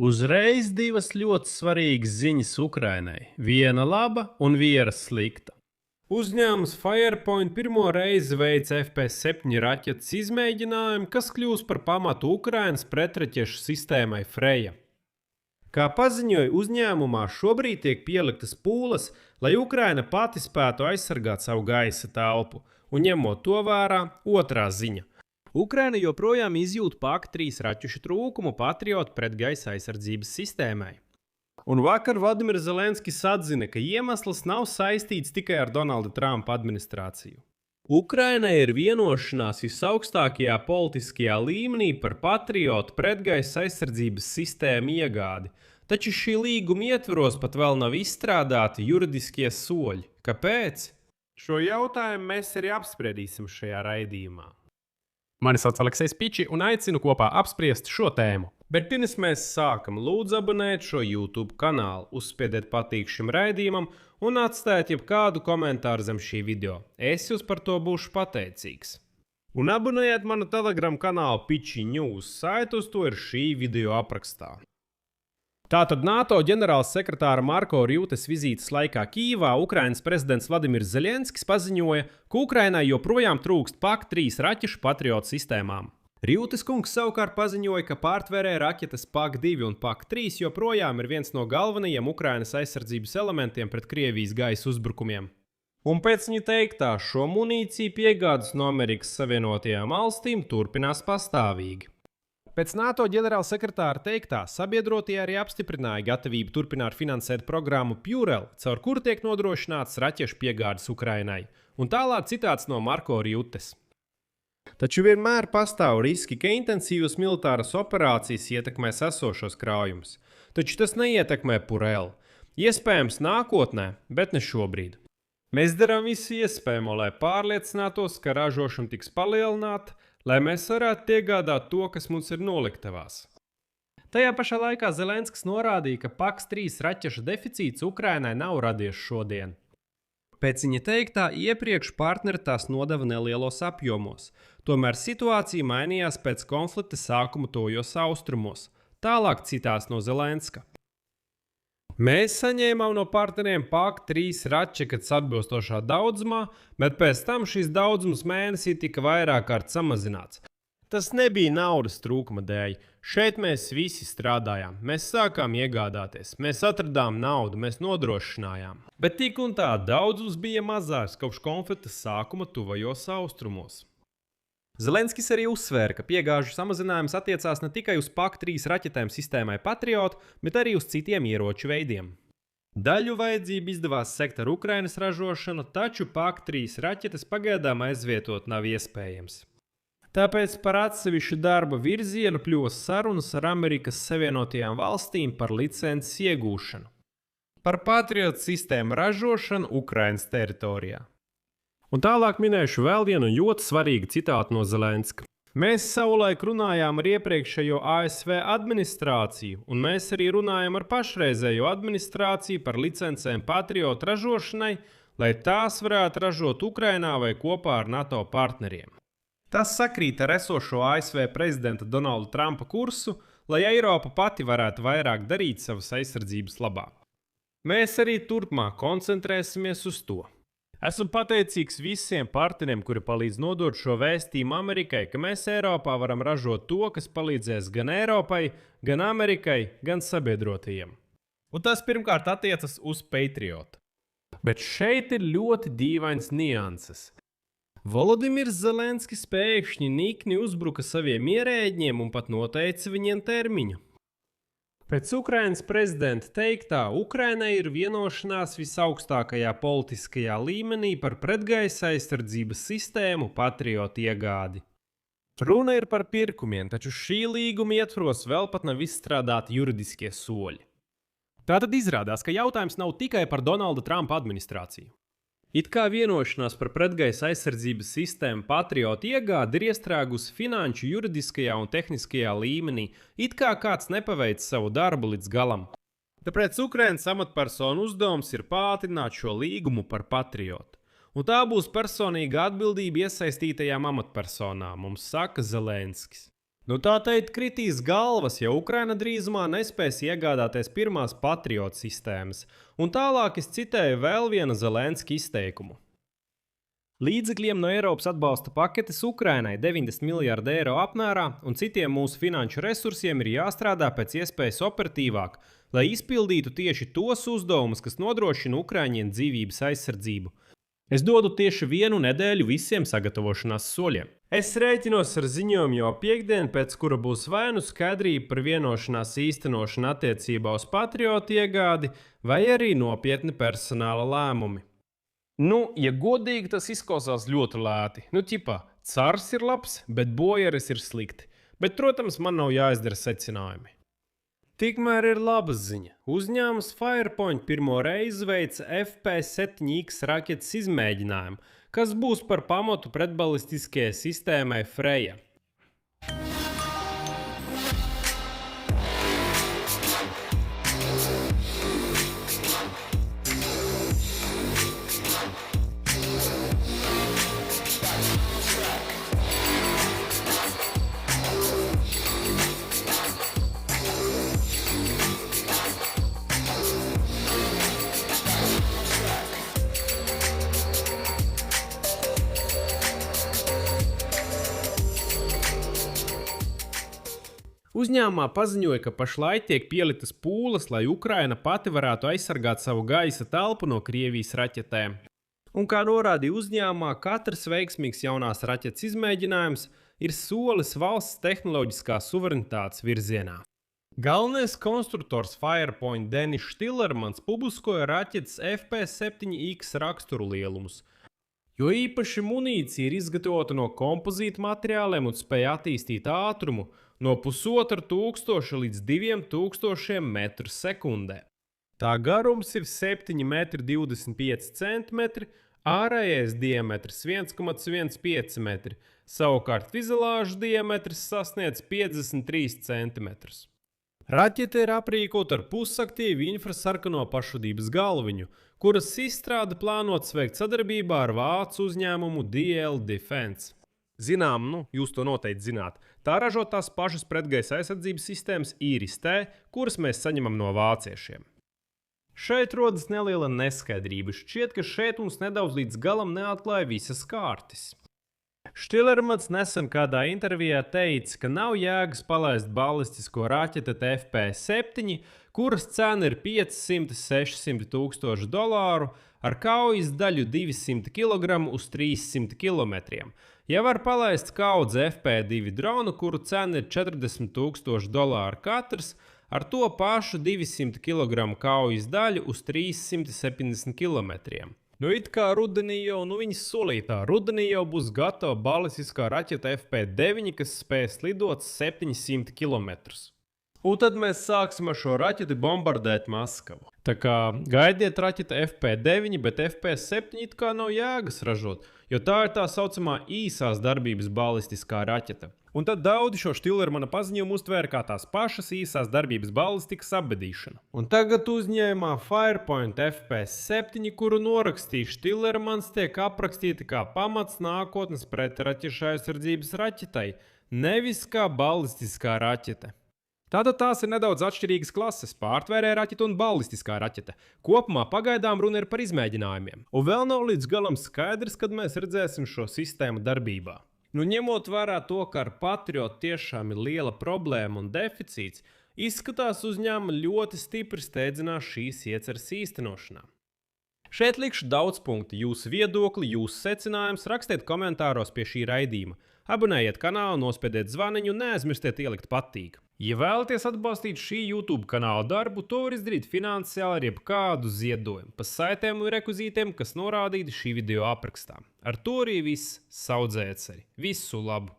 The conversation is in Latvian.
Uzreiz divas ļoti svarīgas ziņas Ukrainai. Viena laba un viena slikta. Uzņēmums Firepoint pirmo reizi veic FP7 raķetes izmēģinājumu, kas kļūs par pamatu Ukrainas pretraķešu sistēmai Freja. Kā paziņoja uzņēmumā, šobrīd tiek pieliktas pūles, lai Ukraina pati spētu aizsargāt savu gaisa telpu, un ņemot to vērā, otrā ziņa. Ukraina joprojām izjūt PAK-3 raķešu trūkumu Patriotu pretgaisa aizsardzības sistēmai. Un vakar Vladimirs Zelenskis atzina, ka iemesls nav saistīts tikai ar Donalda Trumpa administrāciju. Ukrainai ir vienošanās visaugstākajā politiskajā līmenī par Patriotu pretgaisa aizsardzības sistēmu iegādi, taču šī līguma ietvaros pat vēl nav izstrādāti juridiskie soļi. Kāpēc? Šo jautājumu mēs arī apspriedīsim šajā raidījumā. Mani sauc Aleksejs Piči un aicinu kopā apspriest šo tēmu. Bet pirms mēs sākam, lūdzu abonēt šo YouTube kanālu, uzspiediet patīk šim raidījumam un atstājiet jebkādu komentāru zem šī video. Es jūs par to būšu pateicīgs. Un abonējiet manu Telegram kanālu Piči News, saite uz to ir šī video aprakstā. Tātad NATO ģenerālsekretāra Marko Rūtes vizītes laikā Kijivā Ukrainas prezidents Vladimirs Zelenskis paziņoja, ka Ukrainai joprojām trūkst PAK-3 raķešu Patriotu sistēmām. Rūtes kungs savukārt paziņoja, ka pārtvērē raķetes PAK-2 un PAK-3 joprojām ir viens no galvenajiem Ukrainas aizsardzības elementiem pret Krievijas gaisa uzbrukumiem. Un pēc viņa teiktā, šo munīciju piegādes no Amerikas Savienotajām valstīm turpinās pastāvīgi. Pēc NATO ģenerālsekretāra teiktā, sabiedrotie arī apstiprināja gatavību turpināt finansēt programmu Purel, caur kuru tiek nodrošināts raķešu piegādes Ukrainai. Un tālāk citāts no Marko Rūtes. Taču vienmēr pastāv riski, ka intensīvas militāras operācijas ietekmēs esošos krājumus. Taču tas neietekmē Purel. Iespējams nākotnē, bet ne šobrīd. Mēs darām visu iespējamo, lai pārliecinātos, ka ražošana tiks palielināta, lai mēs varētu iegādāt to, kas mums ir noliktavās. Tajā pašā laikā Zelenskis norādīja, ka PAK-3 raķešu deficīts Ukrainai nav radies šodien. Pēc viņa teiktā, iepriekš partneri tās nodeva nelielos apjomos, tomēr situācija mainījās pēc konflikta sākuma tojos austrumos. Tālāk citās no Zelenska. Mēs saņēmām no partneriem PAK-3 raķetes atbilstošā daudzumā, bet pēc tam šis daudzums mēnesī tika vairāk kārt samazināts. Tas nebija naudas trūkuma dēļ. Šeit mēs visi strādājām. Mēs sākām iegādāties. Mēs atradām naudu, mēs nodrošinājām. Bet tik un tā daudzums bija mazāks kopš konflikta sākuma tuvajos austrumos. Zelenskis arī uzsvēra, ka piegāžu samazinājums attiecās ne tikai uz PAK-3 raķetēm sistēmai Patriot, bet arī uz citiem ieroču veidiem. Daļu vajadzību izdevās sekt ar Ukrainas ražošanu, taču PAK-3 raķetes pagaidām aizvietot nav iespējams. Tāpēc par atsevišķu darba virzienu kļuva sarunas ar Amerikas Savienotajām valstīm par licences iegūšanu. Par Patriot sistēmu ražošanu Ukrainas teritorijā. Un tālāk minēšu vēl vienu ļoti svarīgu citātu no Zelenska. Mēs savulaik runājām ar iepriekšējo ASV administrāciju, un mēs arī runājam ar pašreizējo administrāciju par licencēm Patriot ražošanai, lai tās varētu ražot Ukrainā vai kopā ar NATO partneriem. Tas sakrīt ar esošo ASV prezidenta Donalda Trumpa kursu, lai Eiropa pati varētu vairāk darīt savas aizsardzības labā. Mēs arī turpmāk koncentrēsimies uz to. Esmu pateicīgs visiem partneriem, kuri palīdz nodot šo vēstījumu Amerikai, ka mēs Eiropā varam ražot to, kas palīdzēs gan Eiropai, gan Amerikai, gan sabiedrotajiem. Un tas pirmkārt attiecas uz Patriot. Bet šeit ir ļoti dīvains nianses. Volodimirs Zelenskis pēkšņi nikni uzbruka saviem ierēģiem un pat noteica viņiem termiņu. Pēc Ukrainas prezidenta teiktā, Ukrainai ir vienošanās visaugstākajā politiskajā līmenī par pretgaisa aizsardzības sistēmu Patriot iegādi. Runa ir par pirkumiem, taču šī līguma ietvaros vēl pat nav izstrādāti juridiskie soļi. Tātad izrādās, ka jautājums nav tikai par Donalda Trumpa administrāciju. It kā vienošanās par pretgaisa aizsardzības sistēmu Patriot iegādi ir iestrēgusi finanšu, juridiskajā un tehniskajā līmenī, it kā kāds nepaveic savu darbu līdz galam. Tāpēc Ukrainas amatpersonu uzdevums ir pātrināt šo līgumu par Patriot. Un tā būs personīga atbildība iesaistītajām amatpersonām, mums saka Zelenskis. Nu tā teikt, kritīs galvas, ja Ukraina drīzumā nespēs iegādāties pirmās Patriot sistēmas. Un tālāk es citēju vēl vienu Zelenski izteikumu. Līdzekļiem no Eiropas atbalsta paketes Ukrainai 90 miljārdu eiro apmērā un citiem mūsu finanšu resursiem ir jāstrādā pēc iespējas operatīvāk, lai izpildītu tieši tos uzdevumus, kas nodrošina Ukraiņiem dzīvības aizsardzību. Es dodu tieši 1 nedēļu visiem sagatavošanās soļiem. Es rēķinos ar ziņojumu jau piekdien, pēc kura būs vai nu skaidrība par vienošanās īstenošanu attiecībā uz patriotu iegādi, vai arī nopietni personāla lēmumi. Nu, ja godīgi, tas izklausās ļoti lēti. Nu, ķipā, cars ir labs, bet bojeris ir slikti. Bet, protams, man nav jāizdara secinājumi. Tikmēr ir laba ziņa. Uzņēmums Firepoint pirmo reizi veica FP7X raķetes izmēģinājumu, kas būs par pamatu pretbalistiskajai sistēmai Freja. Uzņēmumā paziņoja, ka pašlaik tiek pieliktas pūles, lai Ukraina pati varētu aizsargāt savu gaisa telpu no Krievijas raķetēm. Un kā norādīja uzņēmumā, katrs veiksmīgs jaunās raķetes izmēģinājums ir solis valsts tehnoloģiskās suverenitātes virzienā. Galvenais konstruktors Firepoint Denis Štillermans publiskoja raķetes FP7X raksturu lielumus, jo īpaši munīcija ir izgatavota no kompozīta materiāliem un spēja attīstīt ātrumu no 1500 līdz 2000 metru sekundē. Tā garums ir 7,25 m, ārējais diametrs 1,15 m, savukārt fizelāžu diametrs sasniedz 53 cm. Raķete ir aprīkota ar pusaktīvu infrasarkano pašvadības galviņu, kuras izstrāde plānots veikt sadarbībā ar vācu uzņēmumu DL Defense. Zinām, jūs to noteikti zināt, tā ražo tās pašas pretgaisa aizsardzības sistēmas IRIS-T, kuras mēs saņemam no vāciešiem. Šeit rodas neliela neskaidrība. Šķiet, ka šeit mums nedaudz līdz galam neatklāja visas kārtas. Štillermans nesen kādā intervijā teica, ka nav jēgas palaist balistisko raķeti FP7, kuras cena ir $500–600 tūkstoši ar kaujas daļu 200 kg uz 300 km. Ja var palaist kaudzi FP2 dronu, kuru cena ir $40,000 katrs, ar to pašu 200 kg kaujas daļu uz 370 km. Nu it kā rudenī jau, viņas solītā, rudenī jau būs gatava balistiskā raķete FP9, kas spēs lidot 700 km. Un tad mēs sāksim ar šo raķeti bombardēt Maskavu. Tā kā gaidiet raķeti FP9, bet FP7 it kā nav jēgas ražot, jo tā ir tā saucamā īsās darbības balistiskā raķete. Un tad daudzi šo Štillermana paziņojumu uztvēra kā tās pašas īsās darbības balistikas apbedīšana. Un tagad uzņēmumā Firepoint FP7, kuru norakstīja Štillermans, tiek aprakstīta kā pamats nākotnes pretraķešu aizsardzības raķetei, nevis kā balistiskā raķete. Tātad tās ir nedaudz atšķirīgas klases – pārtvērēja raķete un balistiskā raķete. Kopumā pagaidām runa ir par izmēģinājumiem. Un vēl nav līdz galam skaidrs, kad mēs redzēsim šo sistēmu darbībā. Ņemot vērā to, ka ar Patriot tiešām ir liela problēma un deficīts, izskatās uzņēmuma ļoti stipri steidzinās šīs ieceres īstenošanā. Šeit likšu daudz punktu. Jūsu viedokli, jūsu secinājums rakstiet komentāros pie šī raidījuma. Abonējiet kanālu, nospiediet zvaniņu un neaizmirstiet ielikt patīk. Ja vēlaties atbalstīt šī YouTube kanāla darbu, to var izdarīt finansiāli ar jebkādu ziedojumu pa saitēm un rekvizītiem, kas norādīti šī video aprakstā. Ar to arī viss, saudzējiet sevi. Visu labu!